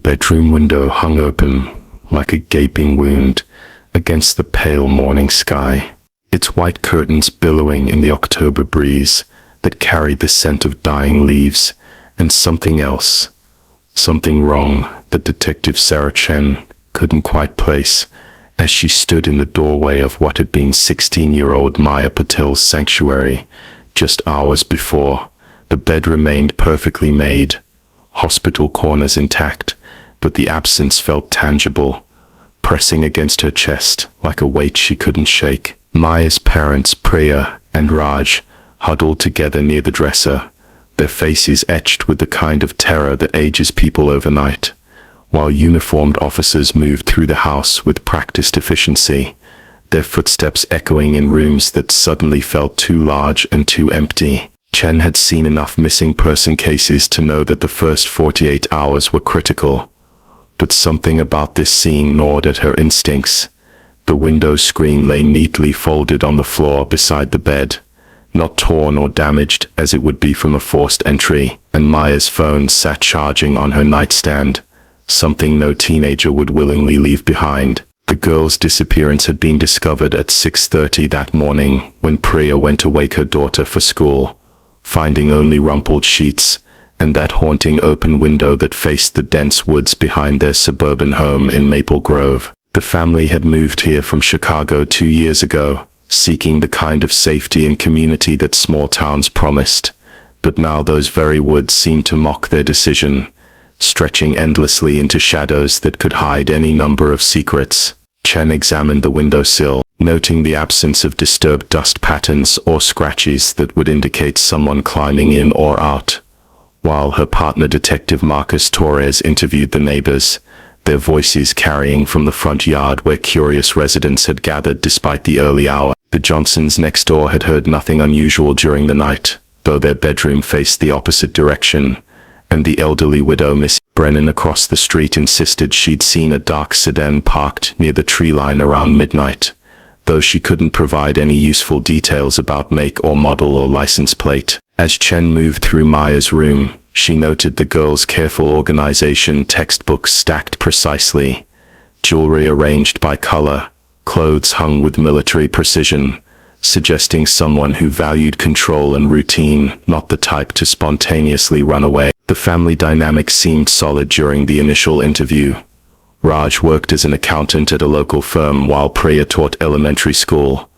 bedroom window hung open, like a gaping wound, against the pale morning sky, its white curtains billowing in the October breeze that carried the scent of dying leaves, and something else, something wrong that Detective Sarah Chen couldn't quite place as she stood in the doorway of what had been 16-year-old Maya Patel's sanctuary. Just hours before, the bed remained perfectly made, hospital corners intact, but the absence felt tangible, pressing against her chest like a weight she couldn't shake. Maya's parents, Priya and Raj, huddled together near the dresser, their faces etched with the kind of terror that ages people overnight, while uniformed officers moved through the house with practiced efficiency, their footsteps echoing in rooms that suddenly felt too large and too empty. Chen had seen enough missing person cases to know that the first 48 hours were critical, but something about this scene gnawed at her instincts. The window screen lay neatly folded on the floor beside the bed, not torn or damaged as it would be from a forced entry, and Maya's phone sat charging on her nightstand, something no teenager would willingly leave behind. The girl's disappearance had been discovered at 6:30 that morning when Priya went to wake her daughter for school, finding only rumpled sheets and that haunting open window that faced the dense woods behind their suburban home in Maple Grove. The family had moved here from Chicago 2 years ago, seeking the kind of safety and community that small towns promised, but now those very woods seemed to mock their decision, stretching endlessly into shadows that could hide any number of secrets. Chen examined the windowsill, noting the absence of disturbed dust patterns or scratches that would indicate someone climbing in or out, while her partner Detective Marcus Torres interviewed the neighbors, their voices carrying from the front yard where curious residents had gathered despite the early hour. The Johnsons next door had heard nothing unusual during the night, though their bedroom faced the opposite direction, and the elderly widow Miss Brennan across the street insisted she'd seen a dark sedan parked near the tree line around midnight, though she couldn't provide any useful details about make or model or license plate. As Chen moved through Maya's room, she noted the girl's careful organization, textbooks stacked precisely, jewelry arranged by color, clothes hung with military precision, suggesting someone who valued control and routine, not the type to spontaneously run away. The family dynamic seemed solid during the initial interview. Raj worked as an accountant at a local firm while Priya taught elementary school,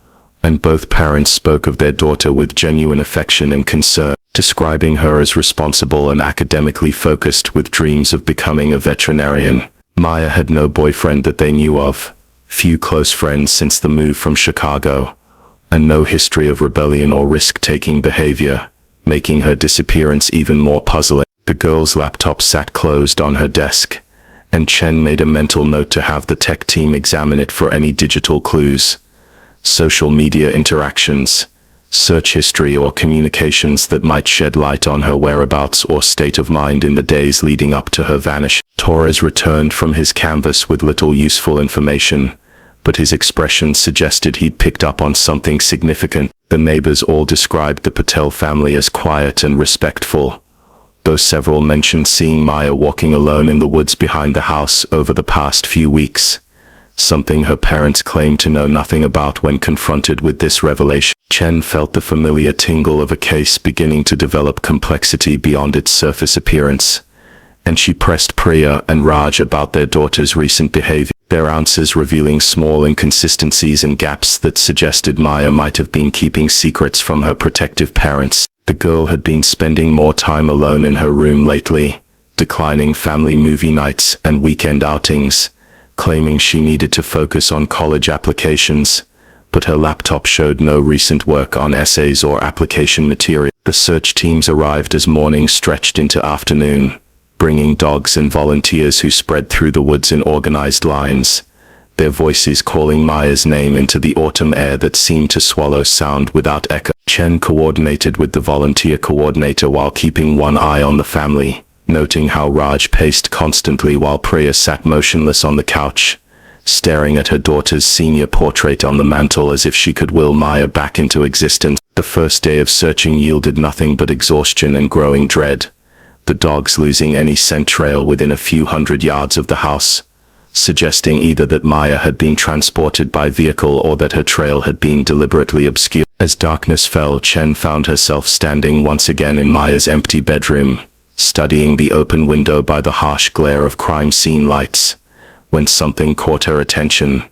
and both parents spoke of their daughter with genuine affection and concern, describing her as responsible and academically focused with dreams of becoming a veterinarian. Maya had no boyfriend that they knew of, few close friends since the move from Chicago, and no history of rebellion or risk-taking behavior, making her disappearance even more puzzling. The girl's laptop sat closed on her desk, and Chen made a mental note to have the tech team examine it for any digital clues, social media interactions, search history or communications that might shed light on her whereabouts or state of mind in the days leading up to her vanish. Torres returned from his canvass with little useful information, but his expression suggested he'd picked up on something significant. The neighbors all described the Patel family as quiet and respectful, though several mentioned seeing Maya walking alone in the woods behind the house over the past few weeks, something her parents claimed to know nothing about when confronted with this revelation. Chen felt the familiar tingle of a case beginning to develop complexity beyond its surface appearance, and she pressed Priya and Raj about their daughter's recent behavior, their answers revealing small inconsistencies and gaps that suggested Maya might have been keeping secrets from her protective parents. The girl had been spending more time alone in her room lately, declining family movie nights and weekend outings, claiming she needed to focus on college applications, but her laptop showed no recent work on essays or application material. The search teams arrived as morning stretched into afternoon, bringing dogs and volunteers who spread through the woods in organized lines, their voices calling Maya's name into the autumn air that seemed to swallow sound without echo. Chen coordinated with the volunteer coordinator while keeping one eye on the family, noting how Raj paced constantly while Priya sat motionless on the couch, staring at her daughter's senior portrait on the mantel as if she could will Maya back into existence. The first day of searching yielded nothing but exhaustion and growing dread, the dogs losing any scent trail within a few hundred yards of the house, suggesting either that Maya had been transported by vehicle or that her trail had been deliberately obscured. As darkness fell, Chen found herself standing once again in Maya's empty bedroom, studying the open window by the harsh glare of crime scene lights, when something caught her attention.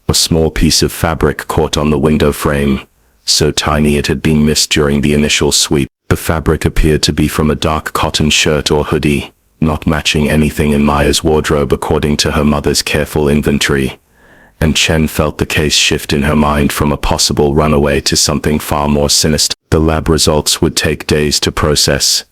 A small piece of fabric caught on the window frame, so tiny it had been missed during the initial sweep. The fabric appeared to be from a dark cotton shirt or hoodie, not matching anything in Maya's wardrobe according to her mother's careful inventory, and Chen felt the case shift in her mind from a possible runaway to something far more sinister. The lab results would take days to process,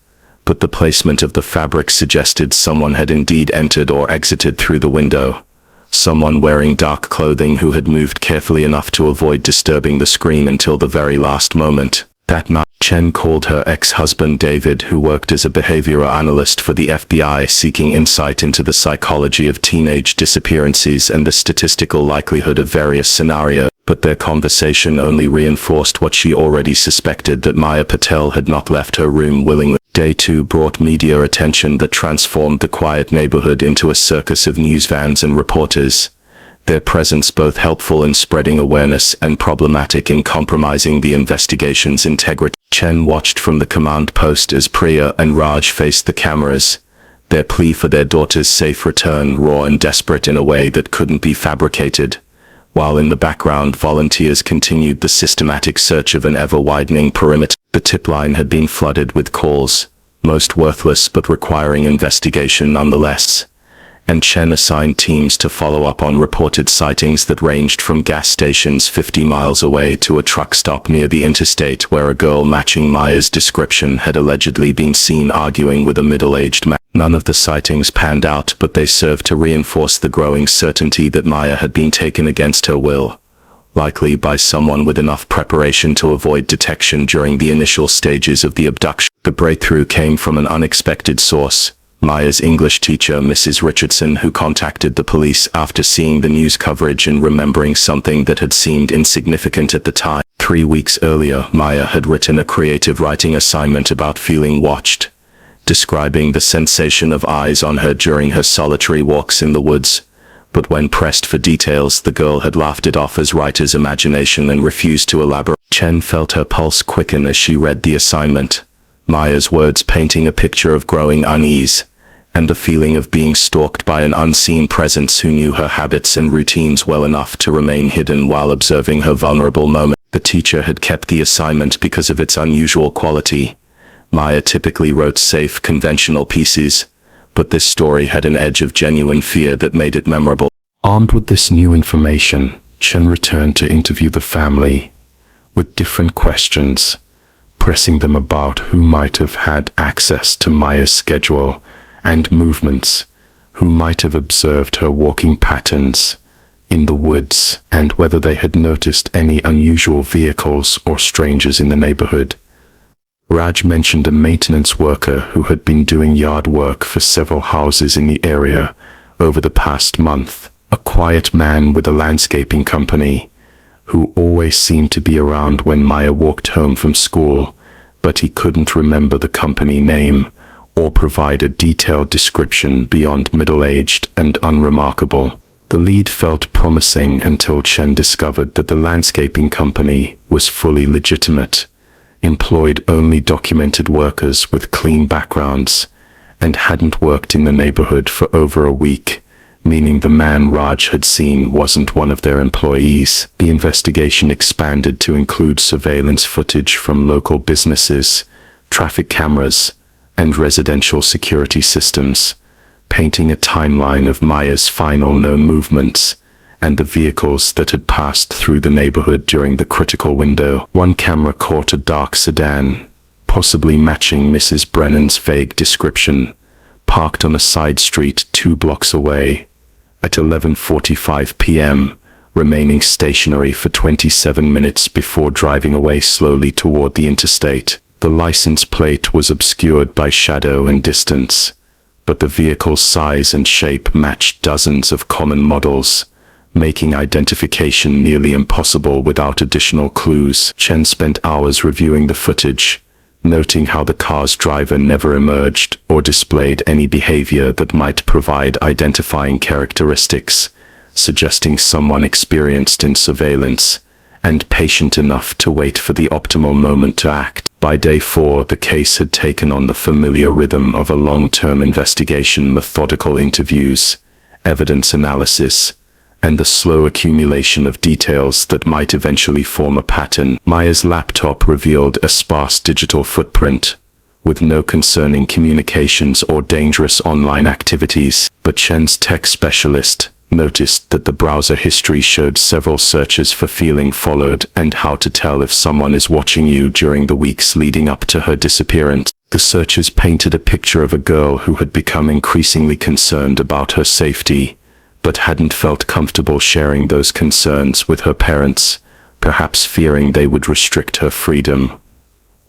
but the placement of the fabric suggested someone had indeed entered or exited through the window, someone wearing dark clothing who had moved carefully enough to avoid disturbing the screen until the very last moment. That night, Chen called her ex-husband David, who worked as a behavioral analyst for the FBI, seeking insight into the psychology of teenage disappearances and the statistical likelihood of various scenarios. But their conversation only reinforced what she already suspected, that Maya Patel had not left her room willingly. Day 2 brought media attention that transformed the quiet neighborhood into a circus of news vans and reporters, their presence both helpful in spreading awareness and problematic in compromising the investigation's integrity. Chen watched from the command post as Priya and Raj faced the cameras, their plea for their daughter's safe return raw and desperate in a way that couldn't be fabricated, while in the background volunteers continued the systematic search of an ever-widening perimeter. The tip line had been flooded with calls, most worthless but requiring investigation nonetheless, and Chen assigned teams to follow up on reported sightings that ranged from gas stations 50 miles away to a truck stop near the interstate where a girl matching Maya's description had allegedly been seen arguing with a middle-aged man. None of the sightings panned out, but they served to reinforce the growing certainty that Maya had been taken against her will, likely by someone with enough preparation to avoid detection during the initial stages of the abduction. The breakthrough came from an unexpected source, Maya's English teacher, Mrs. Richardson, who contacted the police after seeing the news coverage and remembering something that had seemed insignificant at the time. 3 weeks earlier, Maya had written a creative writing assignment about feeling watched, describing the sensation of eyes on her during her solitary walks in the woods. But when pressed for details, the girl had laughed it off as writer's imagination and refused to elaborate. Chen felt her pulse quicken as she read the assignment, Maya's words painting a picture of growing unease, and the feeling of being stalked by an unseen presence who knew her habits and routines well enough to remain hidden while observing her vulnerable moment. The teacher had kept the assignment because of its unusual quality. Maya typically wrote safe, conventional pieces, but this story had an edge of genuine fear that made it memorable. Armed with this new information, Chen returned to interview the family with different questions, pressing them about who might have had access to Maya's schedule and movements, who might have observed her walking patterns in the woods, and whether they had noticed any unusual vehicles or strangers in the neighborhood. Raj mentioned a maintenance worker who had been doing yard work for several houses in the area over the past month, a quiet man with a landscaping company, who always seemed to be around when Maya walked home from school, but he couldn't remember the company name or provide a detailed description beyond middle-aged and unremarkable. The lead felt promising until Chen discovered that the landscaping company was fully legitimate, employed only documented workers with clean backgrounds, and hadn't worked in the neighborhood for over a week, meaning the man Raj had seen wasn't one of their employees. The investigation expanded to include surveillance footage from local businesses, traffic cameras, and residential security systems, painting a timeline of Maya's final known movements and the vehicles that had passed through the neighborhood during the critical window. One camera caught a dark sedan, possibly matching Mrs. Brennan's vague description, parked on a side street 2 blocks away at 11:45 p.m., remaining stationary for 27 minutes before driving away slowly toward the interstate. The license plate was obscured by shadow and distance, but the vehicle's size and shape matched dozens of common models, making identification nearly impossible without additional clues. Chen spent hours reviewing the footage, noting how the car's driver never emerged or displayed any behavior that might provide identifying characteristics, suggesting someone experienced in surveillance and patient enough to wait for the optimal moment to act. By day 4, the case had taken on the familiar rhythm of a long-term investigation: methodical interviews, evidence analysis, and the slow accumulation of details that might eventually form a pattern. Maya's laptop revealed a sparse digital footprint, with no concerning communications or dangerous online activities, but Chen's tech specialist noticed that the browser history showed several searches for feeling followed and how to tell if someone is watching you during the weeks leading up to her disappearance. The searches painted a picture of a girl who had become increasingly concerned about her safety, but hadn't felt comfortable sharing those concerns with her parents, perhaps fearing they would restrict her freedom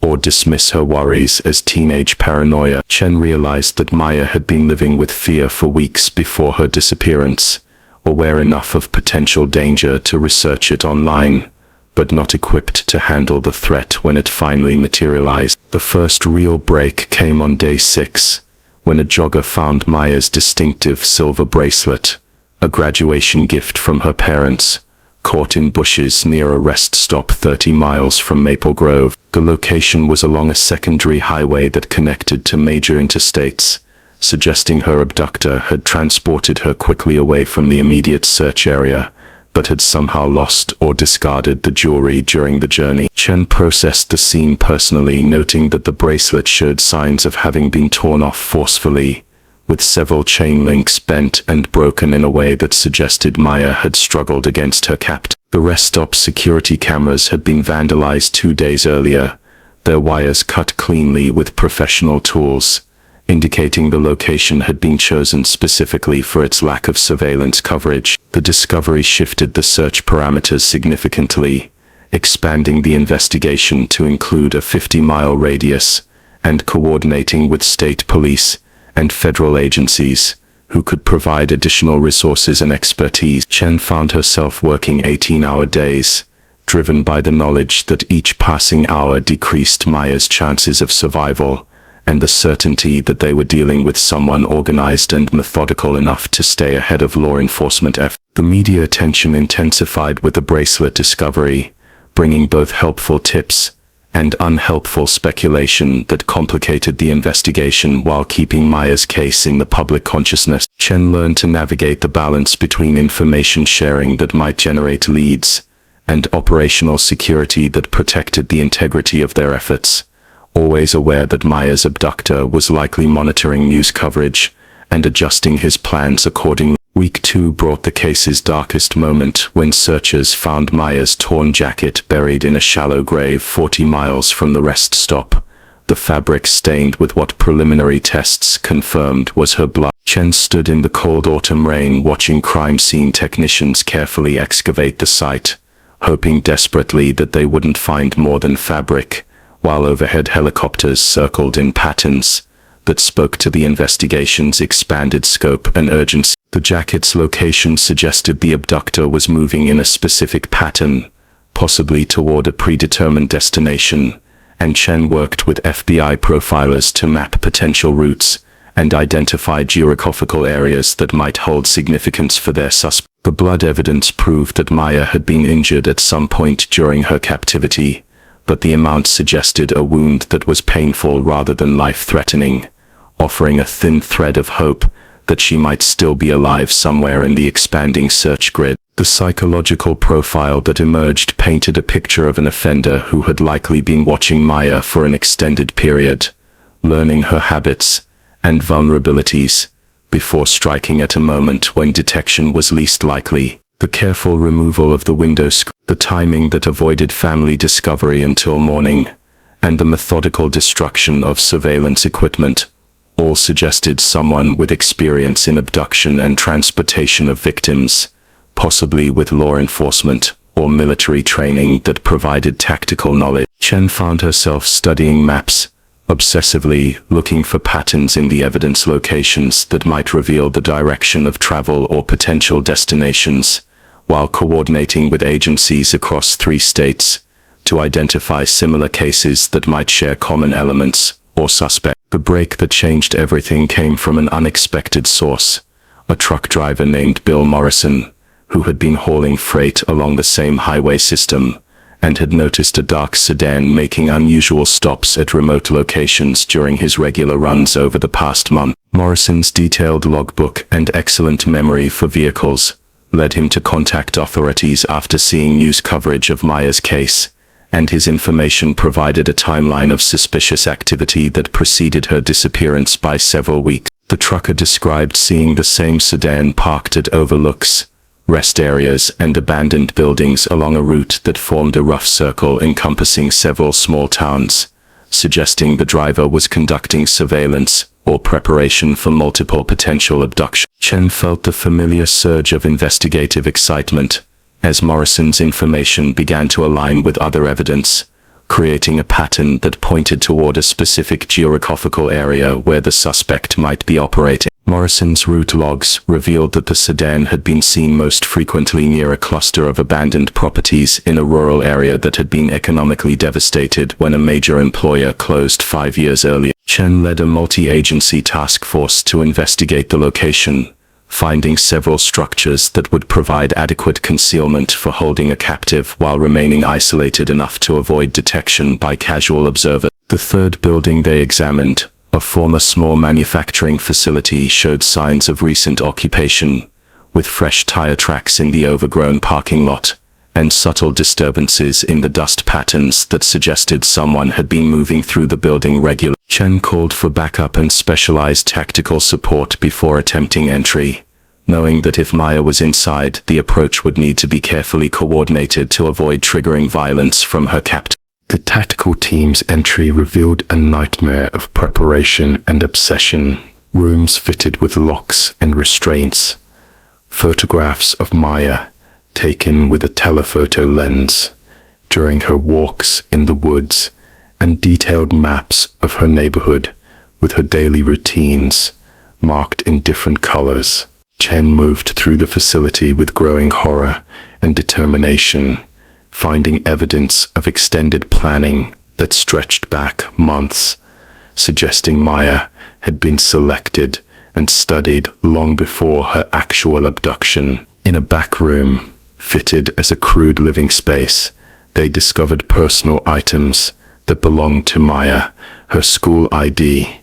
or dismiss her worries as teenage paranoia. Chen realized that Maya had been living with fear for weeks before her disappearance, aware enough of potential danger to research it online, but not equipped to handle the threat when it finally materialized. The first real break came on day 6, when a jogger found Maya's distinctive silver bracelet, a graduation gift from her parents, caught in bushes near a rest stop 30 miles from Maple Grove. The location was along a secondary highway that connected to major interstates, suggesting her abductor had transported her quickly away from the immediate search area, but had somehow lost or discarded the jewelry during the journey. Chen processed the scene personally, noting that the bracelet showed signs of having been torn off forcefully, with several chain links bent and broken in a way that suggested Maya had struggled against her captor. The rest stop's security cameras had been vandalized 2 days earlier, their wires cut cleanly with professional tools, indicating the location had been chosen specifically for its lack of surveillance coverage. The discovery shifted the search parameters significantly, expanding the investigation to include a 50-mile radius, and coordinating with state police and federal agencies, who could provide additional resources and expertise. Chen found herself working 18-hour days, driven by the knowledge that each passing hour decreased Maya's chances of survival, and the certainty that they were dealing with someone organized and methodical enough to stay ahead of law enforcement efforts. The media attention intensified with the bracelet discovery, bringing both helpful tips and unhelpful speculation that complicated the investigation while keeping Maya's case in the public consciousness. Chen learned to navigate the balance between information sharing that might generate leads and operational security that protected the integrity of their efforts, always aware that Maya's abductor was likely monitoring news coverage and adjusting his plans accordingly. Week 2 brought the case's darkest moment when searchers found Maya's torn jacket buried in a shallow grave 40 miles from the rest stop, the fabric stained with what preliminary tests confirmed was her blood. Chen stood in the cold autumn rain watching crime scene technicians carefully excavate the site, hoping desperately that they wouldn't find more than fabric, while overhead helicopters circled in patterns that spoke to the investigation's expanded scope and urgency. The jacket's location suggested the abductor was moving in a specific pattern, possibly toward a predetermined destination, and Chen worked with FBI profilers to map potential routes and identify geographical areas that might hold significance for their suspect. The blood evidence proved that Maya had been injured at some point during her captivity, but the amount suggested a wound that was painful rather than life-threatening, offering a thin thread of hope that she might still be alive somewhere in the expanding search grid. The psychological profile that emerged painted a picture of an offender who had likely been watching Maya for an extended period, learning her habits and vulnerabilities, before striking at a moment when detection was least likely. The careful removal of the window screen, the timing that avoided family discovery until morning, and the methodical destruction of surveillance equipment all suggested someone with experience in abduction and transportation of victims, possibly with law enforcement or military training that provided tactical knowledge. Chen found herself studying maps, obsessively looking for patterns in the evidence locations that might reveal the direction of travel or potential destinations, while coordinating with agencies across 3 states to identify similar cases that might share common elements or suspects. The break that changed everything came from an unexpected source, a truck driver named Bill Morrison, who had been hauling freight along the same highway system and had noticed a dark sedan making unusual stops at remote locations during his regular runs over the past month. Morrison's detailed logbook and excellent memory for vehicles led him to contact authorities after seeing news coverage of Maya's case, and his information provided a timeline of suspicious activity that preceded her disappearance by several weeks. The trucker described seeing the same sedan parked at overlooks, rest areas, and abandoned buildings along a route that formed a rough circle encompassing several small towns, suggesting the driver was conducting surveillance or preparation for multiple potential abductions. Chen felt the familiar surge of investigative excitement as Morrison's information began to align with other evidence, creating a pattern that pointed toward a specific geographical area where the suspect might be operating. Morrison's route logs revealed that the sedan had been seen most frequently near a cluster of abandoned properties in a rural area that had been economically devastated when a major employer closed 5 years earlier. Chen led a multi-agency task force to investigate the location, finding several structures that would provide adequate concealment for holding a captive while remaining isolated enough to avoid detection by casual observers. The third building they examined, a former small manufacturing facility, showed signs of recent occupation, with fresh tire tracks in the overgrown parking lot, and subtle disturbances in the dust patterns that suggested someone had been moving through the building regularly. Chen called for backup and specialized tactical support before attempting entry, knowing that if Maya was inside, the approach would need to be carefully coordinated to avoid triggering violence from her captor. The tactical team's entry revealed a nightmare of preparation and obsession. Rooms fitted with locks and restraints, photographs of Maya taken with a telephoto lens during her walks in the woods, and detailed maps of her neighborhood with her daily routines marked in different colors. Chen moved through the facility with growing horror and determination, finding evidence of extended planning that stretched back months, suggesting Maya had been selected and studied long before her actual abduction. In a back room, fitted as a crude living space, they discovered personal items that belonged to Maya, her school ID,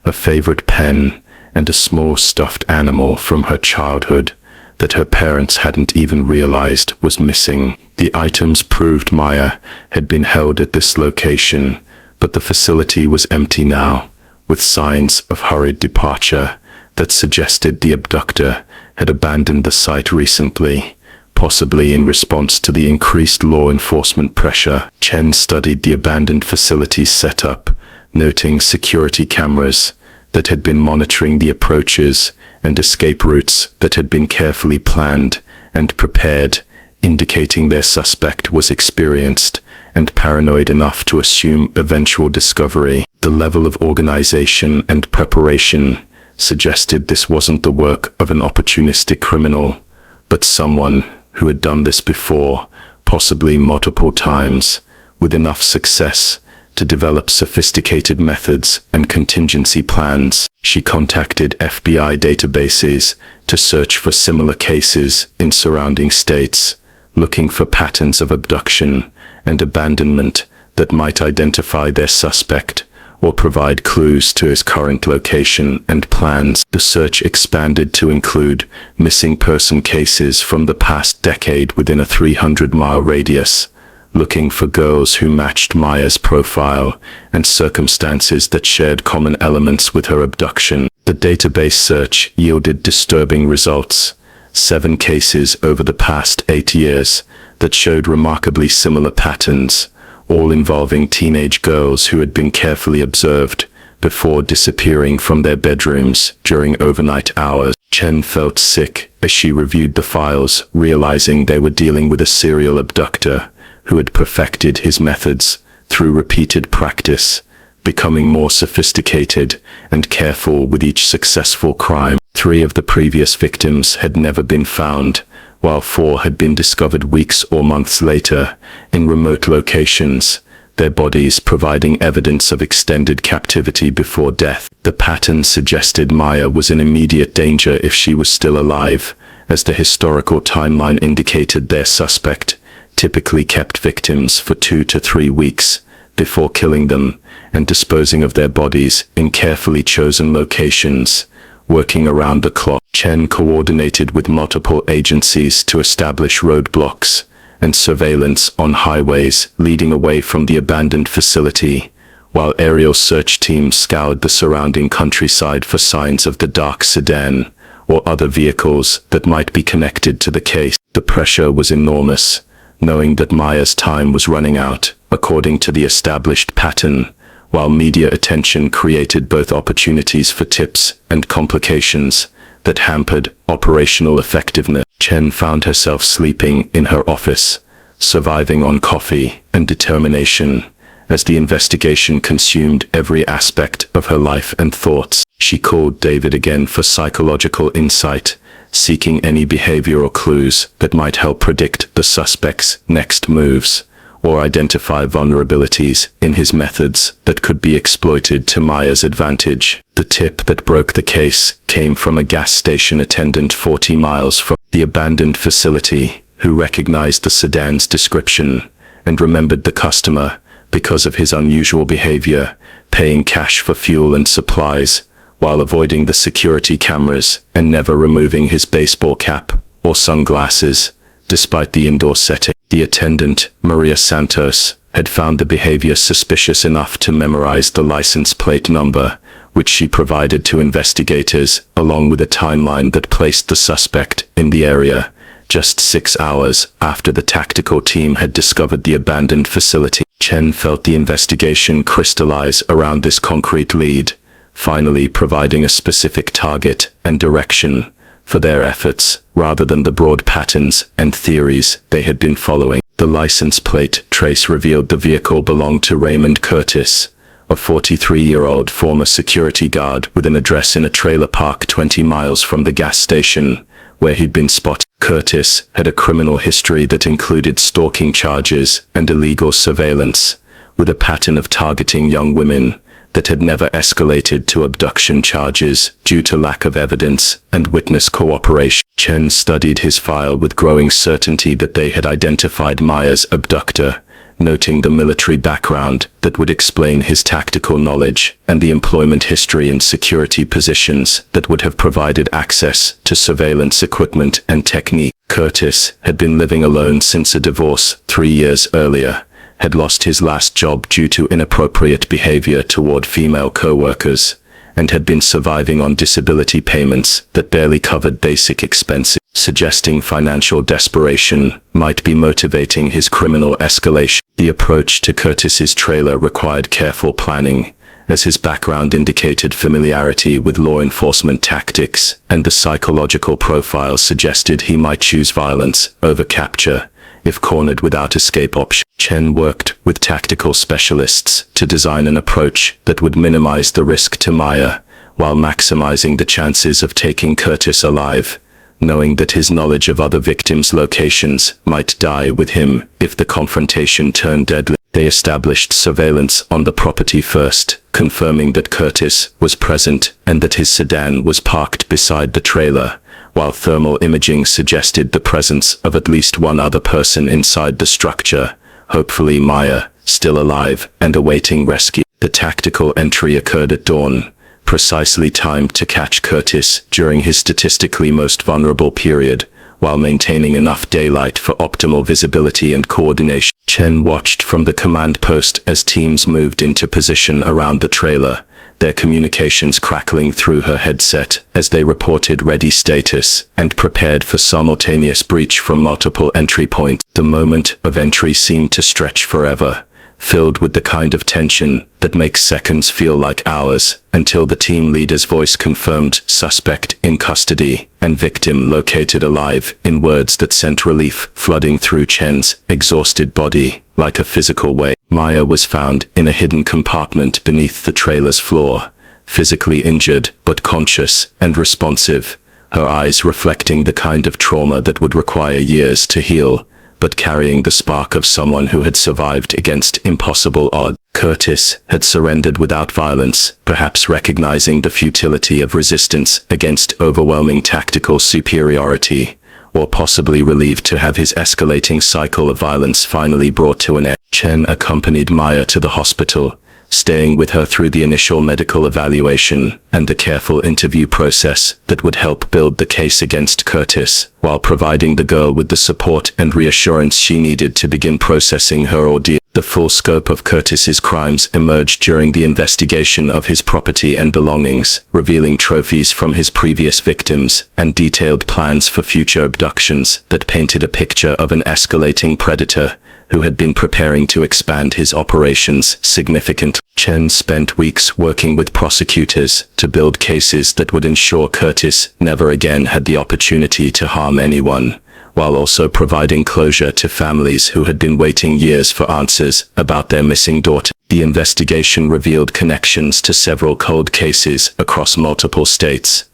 a favorite pen, and a small stuffed animal from her childhood that her parents hadn't even realized was missing. The items proved Maya had been held at this location, but the facility was empty now, with signs of hurried departure that suggested the abductor had abandoned the site recently, possibly in response to the increased law enforcement pressure. Chen studied the abandoned facility's setup, noting security cameras that had been monitoring the approaches and escape routes that had been carefully planned and prepared, indicating their suspect was experienced and paranoid enough to assume eventual discovery. The level of organization and preparation suggested this wasn't the work of an opportunistic criminal, but someone who had done this before, possibly multiple times, with enough success to develop sophisticated methods and contingency plans. She contacted FBI databases to search for similar cases in surrounding states, looking for patterns of abduction and abandonment that might identify their suspect or provide clues to his current location and plans. The search expanded to include missing person cases from the past decade within a 300-mile radius, looking for girls who matched Maya's profile and circumstances that shared common elements with her abduction. The database search yielded disturbing results: 7 cases over the past 8 years that showed remarkably similar patterns, all involving teenage girls who had been carefully observed before disappearing from their bedrooms during overnight hours. Chen felt sick as she reviewed the files, realizing they were dealing with a serial abductor who had perfected his methods through repeated practice, becoming more sophisticated and careful with each successful crime. 3 of the previous victims had never been found, while 4 had been discovered weeks or months later, in remote locations, their bodies providing evidence of extended captivity before death. The pattern suggested Maya was in immediate danger if she was still alive, as the historical timeline indicated their suspect typically kept victims for 2 to 3 weeks before killing them and disposing of their bodies in carefully chosen locations, working around the clock. Chen coordinated with multiple agencies to establish roadblocks and surveillance on highways leading away from the abandoned facility, while aerial search teams scoured the surrounding countryside for signs of the dark sedan or other vehicles that might be connected to the case. The pressure was enormous, knowing that Maya's time was running out, according to the established pattern, while media attention created both opportunities for tips and complications that hampered operational effectiveness. Chen found herself sleeping in her office, surviving on coffee and determination, as the investigation consumed every aspect of her life and thoughts. She called David again for psychological insight, seeking any behavioral clues that might help predict the suspect's next moves, or identify vulnerabilities in his methods that could be exploited to Maya's advantage. The tip that broke the case came from a gas station attendant 40 miles from the abandoned facility, who recognized the sedan's description and remembered the customer because of his unusual behavior, paying cash for fuel and supplies, while avoiding the security cameras and never removing his baseball cap or sunglasses, despite the indoor setting. The attendant, Maria Santos, had found the behavior suspicious enough to memorize the license plate number, which she provided to investigators, along with a timeline that placed the suspect in the area, just 6 hours after the tactical team had discovered the abandoned facility. Chen felt the investigation crystallize around this concrete lead, finally providing a specific target and direction for their efforts, rather than the broad patterns and theories they had been following. The license plate trace revealed the vehicle belonged to Raymond Curtis, a 43-year-old former security guard with an address in a trailer park 20 miles from the gas station, where he'd been spotted. Curtis had a criminal history that included stalking charges and illegal surveillance, with a pattern of targeting young women that had never escalated to abduction charges due to lack of evidence and witness cooperation. Chen studied his file with growing certainty that they had identified Maya's abductor, noting the military background that would explain his tactical knowledge and the employment history and security positions that would have provided access to surveillance equipment and technique. Curtis had been living alone since a divorce 3 years earlier, had lost his last job due to inappropriate behavior toward female co-workers, and had been surviving on disability payments that barely covered basic expenses, suggesting financial desperation might be motivating his criminal escalation. The approach to Curtis's trailer required careful planning, as his background indicated familiarity with law enforcement tactics, and the psychological profile suggested he might choose violence over capture if cornered without escape option. Chen worked with tactical specialists to design an approach that would minimize the risk to Maya, while maximizing the chances of taking Curtis alive, knowing that his knowledge of other victims' locations might die with him if the confrontation turned deadly. They established surveillance on the property first, confirming that Curtis was present and that his sedan was parked beside the trailer, while thermal imaging suggested the presence of at least one other person inside the structure, hopefully Maya, still alive and awaiting rescue. The tactical entry occurred at dawn, precisely timed to catch Curtis during his statistically most vulnerable period, while maintaining enough daylight for optimal visibility and coordination. Chen watched from the command post as teams moved into position around the trailer, their communications crackling through her headset as they reported ready status and prepared for simultaneous breach from multiple entry points. The moment of entry seemed to stretch forever, filled with the kind of tension that makes seconds feel like hours, until the team leader's voice confirmed suspect in custody and victim located alive, in words that sent relief flooding through Chen's exhausted body like a physical wave. Maya was found in a hidden compartment beneath the trailer's floor, physically injured but conscious and responsive, her eyes reflecting the kind of trauma that would require years to heal, but carrying the spark of someone who had survived against impossible odds. Curtis had surrendered without violence, perhaps recognizing the futility of resistance against overwhelming tactical superiority, or possibly relieved to have his escalating cycle of violence finally brought to an end. Chen accompanied Maya to the hospital, staying with her through the initial medical evaluation and the careful interview process that would help build the case against Curtis, while providing the girl with the support and reassurance she needed to begin processing her ordeal. The full scope of Curtis's crimes emerged during the investigation of his property and belongings, revealing trophies from his previous victims and detailed plans for future abductions that painted a picture of an escalating predator who had been preparing to expand his operations significantly. Chen spent weeks working with prosecutors to build cases that would ensure Curtis never again had the opportunity to harm anyone, while also providing closure to families who had been waiting years for answers about their missing daughter. The investigation revealed connections to several cold cases across multiple states,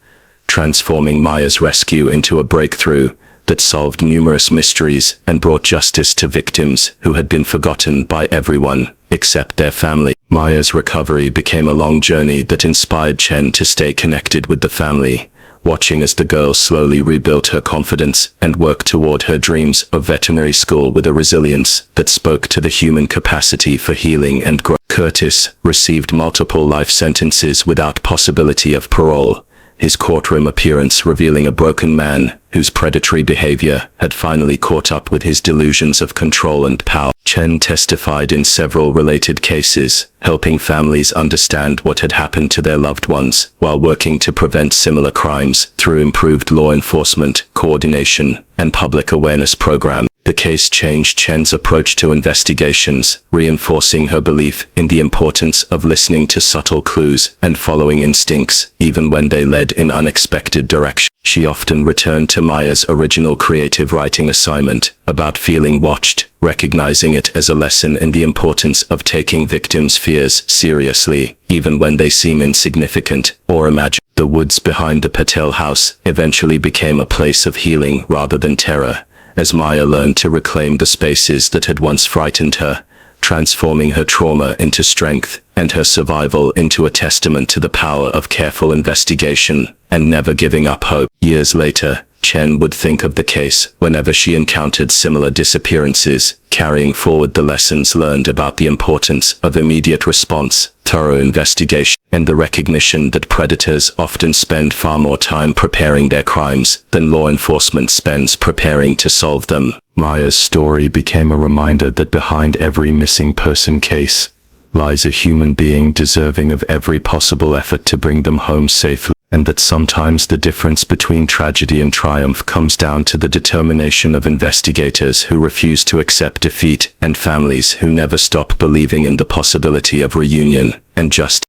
transforming Maya's rescue into a breakthrough that solved numerous mysteries and brought justice to victims who had been forgotten by everyone except their family. Maya's recovery became a long journey that inspired Chen to stay connected with the family, watching as the girl slowly rebuilt her confidence and worked toward her dreams of veterinary school with a resilience that spoke to the human capacity for healing and growth. Curtis received multiple life sentences without possibility of parole, his courtroom appearance revealing a broken man whose predatory behavior had finally caught up with his delusions of control and power. Chen testified in several related cases, helping families understand what had happened to their loved ones, while working to prevent similar crimes through improved law enforcement, coordination, and public awareness programs. The case changed Chen's approach to investigations, reinforcing her belief in the importance of listening to subtle clues and following instincts, even when they led in unexpected directions. She often returned to Maya's original creative writing assignment about feeling watched, recognizing it as a lesson in the importance of taking victims' fears seriously, even when they seem insignificant or imagined. The woods behind the Patel house eventually became a place of healing rather than terror, as Maya learned to reclaim the spaces that had once frightened her, transforming her trauma into strength and her survival into a testament to the power of careful investigation and never giving up hope. Years later, Chen would think of the case whenever she encountered similar disappearances, carrying forward the lessons learned about the importance of immediate response, thorough investigation, and the recognition that predators often spend far more time preparing their crimes than law enforcement spends preparing to solve them. Maya's story became a reminder that behind every missing person case lies a human being deserving of every possible effort to bring them home safely, and that sometimes the difference between tragedy and triumph comes down to the determination of investigators who refuse to accept defeat and families who never stop believing in the possibility of reunion and justice.